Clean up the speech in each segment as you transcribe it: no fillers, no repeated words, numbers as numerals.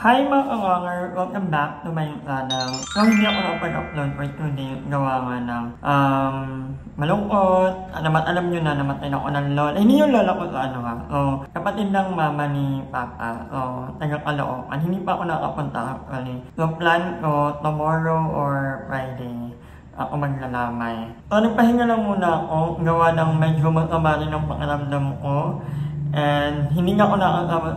Hi mga kawanger! Welcome back to my channel. So hindi ako nakapag-upload for today gawa nga ng malungkot. Alam nyo na namatay ako ng lola. Hindi yung lola ko kapatid ng mama ni Papa. Taga-Caloocan. Hindi pa ako nakapunta actually. So plan ko tomorrow or Friday ako maglalamay. So nagpahinga lang muna ako. Gawa ng medyo masama rin ang pakiramdam ko. And hindi nga ako nakakama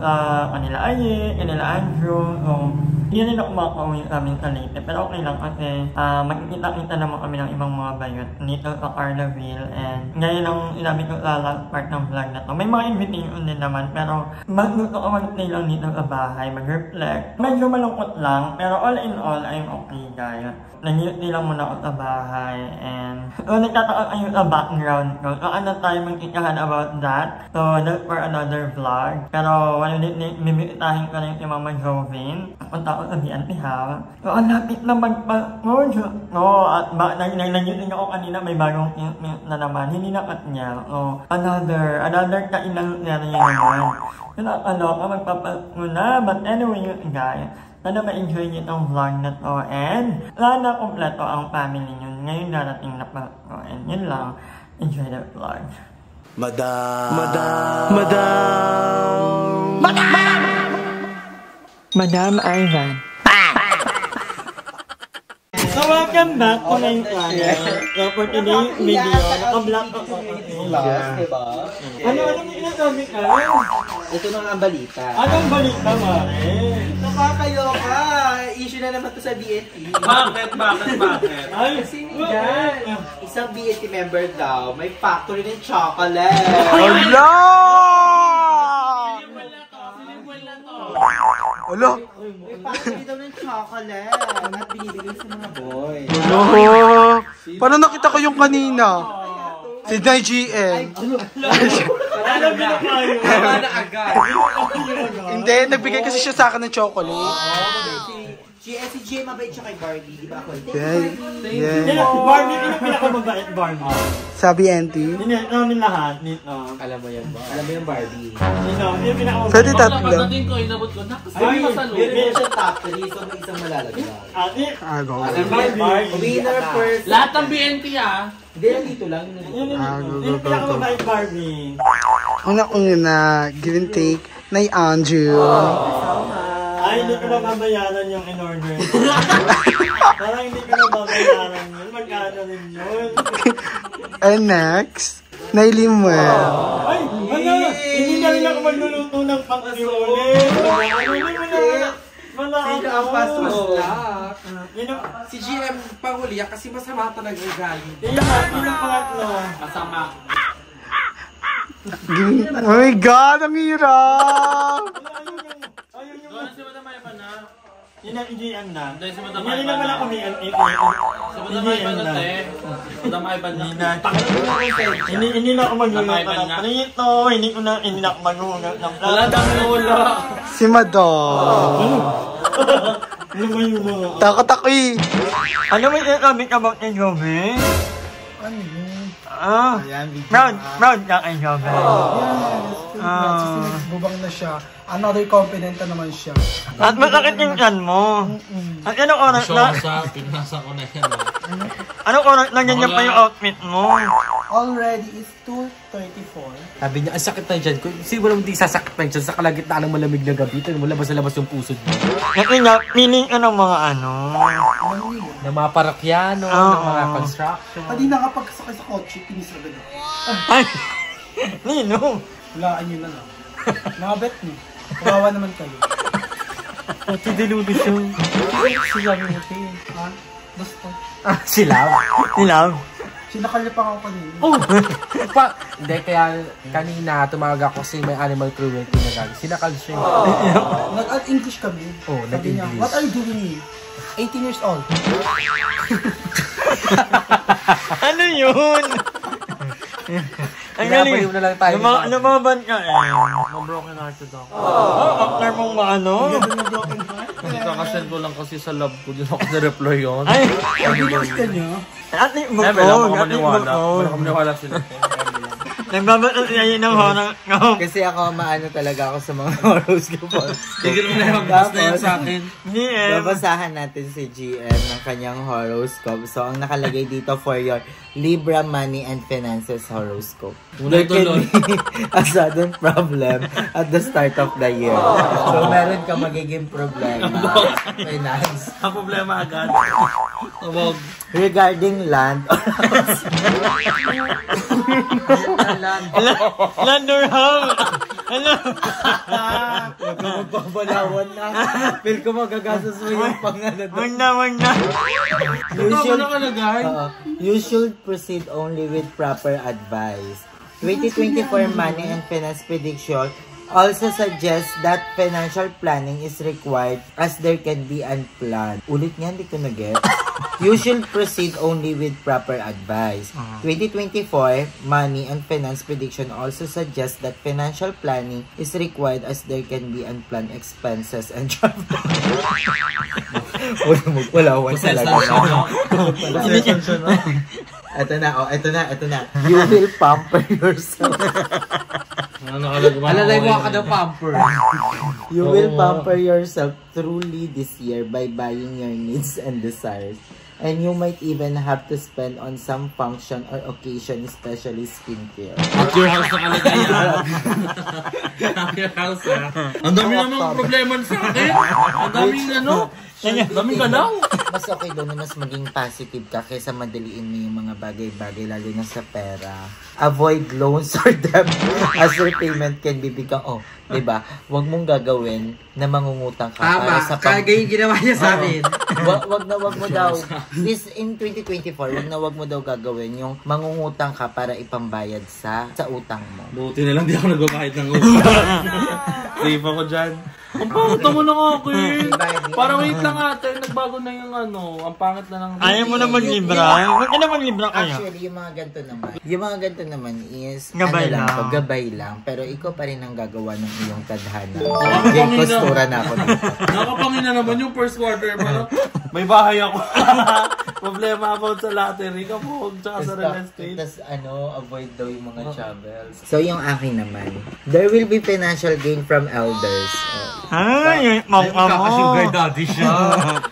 kanila Aye, kanila Andrew. So, hindi rin ako makakauwi kami sa Leyte. Pero okay lang kasi magkikita-kita naman kami ng ibang mga bayot dito sa Carlaville. And ngayon lang inabi ko sa last part ng vlog na to. May mga invitation din naman. Pero magluto ko mag-stay lang dito sa bahay, mag-reflect. Medyo malungkot lang. Pero all in all, I'm okay guys. Nag-stay lang muna ako sa bahay. And nagtataka kayo sa background ko. So ano tayo magkikahan about that. So that's for another vlog. Pero wala mimitahin ko na yung Mama Jovin. Punta ako sa BNT ha. So ang lapit na magpa-mood. At nag-using ako kanina may bagong na naman. Hindi nakat niya. So another kailang niya na yun. Nakakaloka magpapasuna. But anyway guys. Sana ma-enjoy niyo itong vlog na to. And sana kompleto ang family niyo. Ngayon darating na pa. And yun lang. Enjoy the vlog. Madam Ivan. So welcome back to my channel. So for today's video, naka-vlog ako. Ano inasabi ka? Ito na nga ang balita. Anong balita, Mare? Nakakayoka! Issue na naman to sa BNT. Bakit? Ay, kasi yan. Isang BNT member daw, may factory ng chocolate. Hello! Hello? May factory daw ng chocolate at binibigay sa mga boy. Hello? Paano nakita ko yung kanina? Si GM. alam mo na kayo. na agad. Hindi, nagbigay kasi siya sa akin ng chocolate. Si GM mabait siya kay Barbie, di ba ako? Barbie, pinakamabait Barbie. Sabi Auntie. Hindi namin lahat. Alam mo yan ba? Alam mo yung Barbie? Hindi pinakamabait. Pwede tatlo. Pagdating ko, inabot ko, Ay, meron siya top 3, so may isang malalaglag. Ate, Go. Winner first. lahat ng BNT Hindi lang dito lang. yung pinakamabait Barbie. Una, give and take, na Andrew. Ay, hindi ko na babayaran yung in-order. Parang hindi ko na babayaran yun. Magkano rin yun. And next, na Limuel. Ay, hindi na rin ako magluluto ng pang-ulit. Sino ang pastos lock? Si GM pahuli kasi masama talaga yung galing. Yun ang pangatlo. Masama. Oh my God, ang hirap! Doon si Madam Ivan na. Yun ang EGM na. Hindi, si Madam Hindi Ivan naman na. ako may Si Madam Ivan na te. Madam Ivan na. Hindi na ako magluluto Ivan ng nga. prito. Hindi na ako magluluto ng plato. Wala kang lola. Si Madam. Ano ba yung mga? Takot ako eh. Ano ba yung sabi ka about kay Joby? Ano yun? Proud ka kay Joby. Bubang na siya. Another confident na naman siya. At masakit yung tiyan mo. At anong oras na? Pinasa ko na yan. Anong oras na ganyan pa yung outfit mo? Already is 2:34. Sabi niya, ang sakit na dyan. Siguro hindi sasakit na dyan sa kalagitnaan ng malamig na gabi. Ito, malabas na labas yung puso niya. Kasi nga, piling ka ng mga ano. Ng mga parakyano, ng mga construction. Kanina kapag sakay sa kotse, pinis agad ako. Ay! Nino? Hulaan nyo na lang. Mga bet niyo. Kawawa naman kayo. Si Deludis yung... Sila mo ito. Ha? Basta. Sila? Nilaw? Sinakalya pa ako kanina. Oh! Hindi, kaya kanina tumawag ako kasi may animal cruelty na gano'n. Sinakal siya. Nag-English kami. Oh, Sabi niya, nag-English. what are you doing here? 18 years old. Ano yun? Ang galing. Pinapaliw na lang tayo. Lumaban ka eh. Ma-broken hearted ako. After mong maano? Kakasend ko lang kasi sa love ko. Doon ako na-reply yun. Ay! Nag-English ka niya? Ate, Wala bukong. ka maniwala. Wala ka maniwala sila. Nagbabato siya yun ng horror. Kasi ako, maano talaga ako sa mga horoscope. Tigil mo na yung basta na yan sa akin. Babasahan natin si GM ng kanyang horoscope. So, ang nakalagay dito for your Libra Money and Finances horoscope. There can be a sudden problem at the start of the year. So, meron ka magiging problema. Finance. Ang problema agad. Tawag. Regarding land or house. Land or house. Ano? Huwag ka magbabalawan na. Feel ko magagastos mo yung pangalan. Wag na. You should proceed only with proper advice. 2024 money and finance prediction also suggests that financial planning is required as there can be unplanned. Ulit niya, hindi ko na-get. You should proceed only with proper advice. 2024 money and finance prediction also suggests that financial planning is required as there can be unplanned expenses and travel. Wala talaga. Ito na. You will pamper yourself. Alalay mo ka ng pamper. You will pamper yourself truly this year by buying your needs and desires. And you might even have to spend on some function or occasion, especially skincare. At your house na kalagay At your house Ang dami namang problema sa akin. Ang daming galaw. Mas okay doon na mas maging positive ka kaysa madaliin mo yung mga bagay-bagay, lalo na sa pera. Avoid loans or debt as your payment can be become, diba? Huwag mong gagawin na mangungutang ka para sa kagaya yung ginawa niya sa amin. Wag mo daw. This in 2024, wag mo daw gagawin yung mangungutang ka para ipambayad sa utang mo. Buti na lang di ako nagbabayad ng utang. Safe ako dyan. Ang pangit naman ng akin. Parang wait lang ate, nagbago na yung ang pangit na lang. Ayaw mo na maglibra? Huwag ka na maglibra kaya. Actually, yung mga ganito naman is gabay lang. Gabay lang. Pero ikaw pa rin ang gagawa ng iyong tadhana. Yung postura na ako dito. Nakapangina naman yung first quarter. May bahay ako. Problema about sa lottery. Kapag tsaka sa real estate. Tapos avoid daw yung mga travels. So yung akin naman, there will be financial gain from elders. Ay, mama mo. Sugar daddy siya.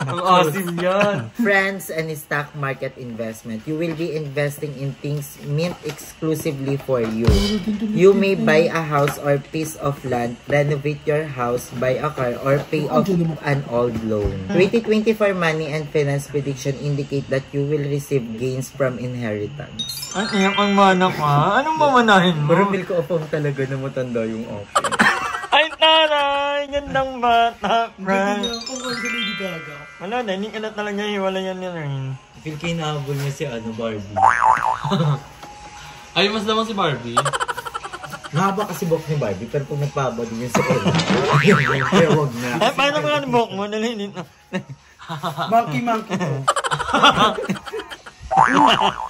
Ang asim yan. Friends and stock market investment. You will be investing in things meant exclusively for you. You may buy a house or piece of land, renovate your house, buy a car, or pay off an old loan. 2024 money and finance prediction indicate that you will receive gains from inheritance. Ay, iyak ang mana ka. Anong mamanahin mo? Pero feel ko upang talaga na matanda yung offer. Ay, taray! Gandang bata, friend. Wala na, hindi ka na talaga hiwalayan ni Rain. Feel ko inahabol mo si Barbie. Ay, mas naman si Barbie. Mahaba kasi buhok ni Barbie, pero pag nagpahaba din yun sa kanya. Kaya wag na. Ay, paano ka ang buhok mo? Nalinin na. Monkey.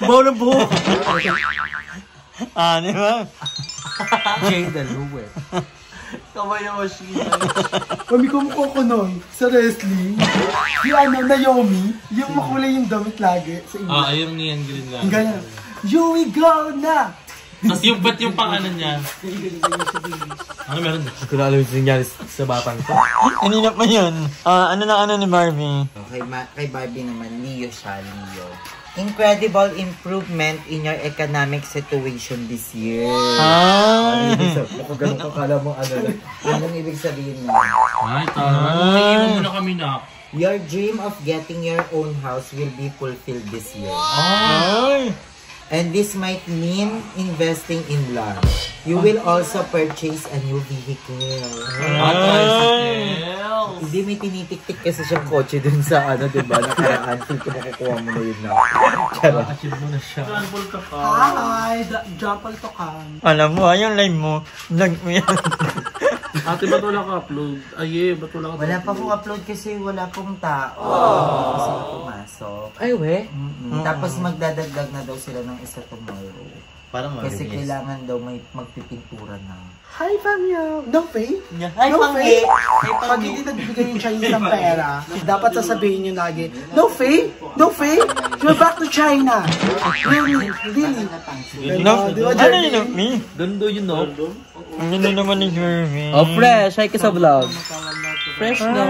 Bawa ng buhok. Di ba? Jade Louie. Kamayoshi. Mami ko ko nun sa wrestling. Yung Naomi, yung makulay yung damit lagi sa inyo. Ayun niyan green lang. Ganyan. You will go na! Tapos yung ba't yung pangalan niya? Ano meron? Hindi ko na alam yung nangyari sa batang ko. Kanina pa yun. Ano ni Barbie? Kay Barbie naman, Leo siya, Leo. Incredible improvement in your economic situation this year. Kung ganun ka kala mo, anong ibig sabihin mo? Ay, iwan mo na kami na. Your dream of getting your own house will be fulfilled this year. Ay! And this might mean investing in land. You will also purchase a new vehicle. Hindi, may tinitik-tik kasi siyang kotse dun sa diba, nakaraan. Feel ko makukuha mo na yun na. Charot. Achieve mo na siya. Travel ka ka. Hi! Jampal to kan. Alam mo, yung live mo, vlog mo yan. Ate, ba't wala ka upload? Ay, ba't wala ka Wala pa akong upload kasi wala pong tao. Kasi pumasok. Ay, we? Tapos magdadagdag na daw sila ng isa tomorrow. Parang Kasi kailangan daw may magpipintura na. Hi, Pamyo! No pay? Ay, No Pangge! Pag hindi nagbibigay yung Chinese ng pera, dapat sasabihin nyo lagi, no fee? No fee? You're back to China! Really? Really? No, Di ba, ano Jeremy? yun, me? Dondo yun, no? Ang ganda naman ni Jeremy. Oh, fresh. Ay ka sa vlog. Fresh na.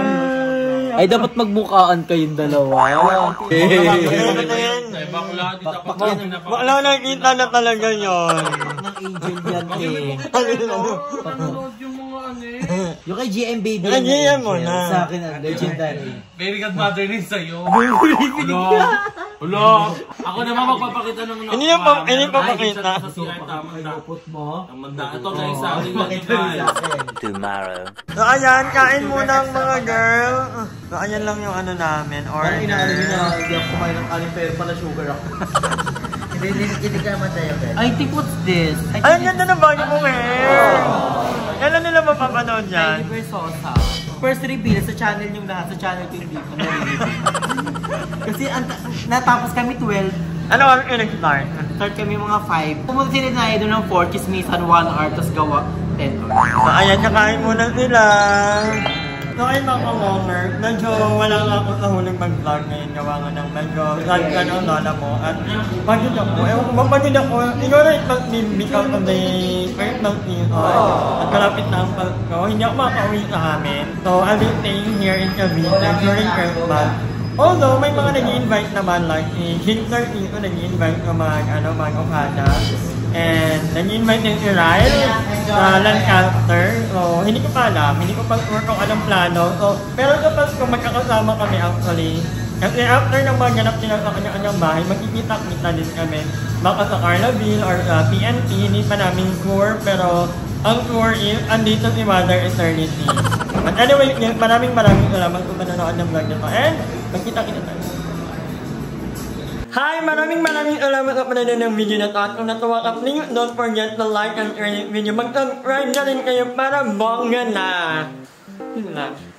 Ay, dapat magbukaan kayong dalawa. Ay, bakla, di dapat yun. Wala nakita na talaga yun. Ng angel yan, eh. Panonood yung mga ano eh. Yung kay GM Baby. Lagyan mo na. Sa akin, legendary. Baby godmother rin sa'yo. Wala. Wala. Ako naman magpapakita ng Hindi na pa- hindi pa pakita. Sa CR, tama. mo. Ito na isa. Tomorrow. So ayan, kain muna ang mga girl. So ayan lang yung ano namin. Order. hindi ako kumain ng kanin pero pala sugar ako. Hindi ka naman tayo, Ben. I think what's this? Ay, ang ganda ng bago mo eh. Kailan nila mapapanood yan? Jennifer Sosa. First reveal sa channel yung lahat. Sa channel ko hindi ko na-reveal. Kasi natapos kami 12. Ano ang nag-start? Start kami mga 5. Pumunta sila na doon ng 4 chismisan 1 hour, tapos gawa 10 hours. So ayan, nakain muna sila. So ayun mga ka-wonger, medyo wala nga ako sa huling mag-vlog ngayon. Gawa nga ng medyo lagyan ang lola mo. At pagod ako. Ewan ko, mapagod ako. Siguro it must be because of the first month season. At kalapit na ang Pasko. Hindi ako makauwi sa amin. So I'll be staying here in Cavite during Christmas. Although may mga nag-i-invite naman like Hitler dito nag-i-invite ko mag-Okada. And nag-i-invite din si Ryle sa Lancaster. So hindi ko pa alam, hindi ko pa sure kung anong plano. So, pero kapag kung magkakasama kami actually, kasi after ng mga ganap nila sa kanyang bahay, magkikita-kita din kami. Baka sa Carlaville or sa PNP, hindi pa namin sure, pero ang tour is, andito si Mother Eternity. But anyway, maraming salamat kung manonood ng vlog nito. And, magkita-kita tayo. Hi! Maraming salamat sa panonood ng video na ito. At kung natuwa ka, please don't forget to like and share this video. Mag-subscribe na rin kayo para bongga na. Yun lang.